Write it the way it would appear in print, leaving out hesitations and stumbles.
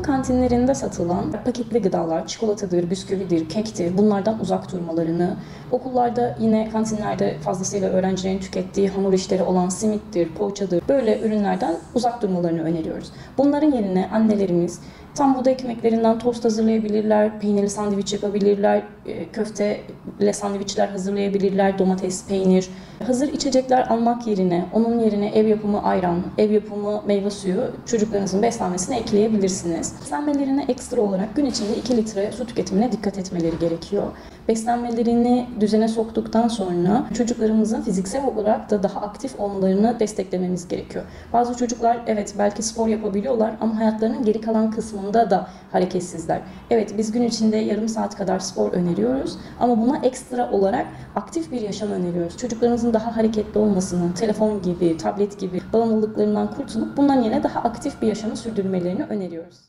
kantinlerinde satılan paketli gıdalar, çikolatadır, bisküvidir, kektir, bunlardan uzak durmalarını, okullarda yine kantinlerde fazlasıyla öğrencilerin tükettiği hamur işleri olan simittir, poğaçadır, böyle ürünlerden uzak durmalarını öneriyoruz. Bunların yerine annelerimiz tam buğday ekmeklerinden tost hazırlayabilirler, peynirli sandviç yapabilirler, köfteli sandviçler hazırlayabilirler, domates, peynir. Hazır içecekler almak yerine, onun yerine ev yapımı ayran, ev yapımı meyve suyu çocuklarınızın beslenmesine ekleyebilirsiniz. Beslenmelerine ekstra olarak gün içinde 2 litre su tüketimine dikkat etmeleri gerekiyor. Beslenmelerini düzene soktuktan sonra çocuklarımızın fiziksel olarak da daha aktif olmalarını desteklememiz gerekiyor. Bazı çocuklar evet belki spor yapabiliyorlar ama hayatlarının geri kalan kısmında da hareketsizler. Evet biz gün içinde yarım saat kadar spor öneriyoruz ama buna ekstra olarak aktif bir yaşam öneriyoruz. Çocuklarımızın daha hareketli olmasını, telefon gibi, tablet gibi bağımlılıklarından kurtulup bundan yine daha aktif bir yaşamı sürdürmelerini öneriyoruz.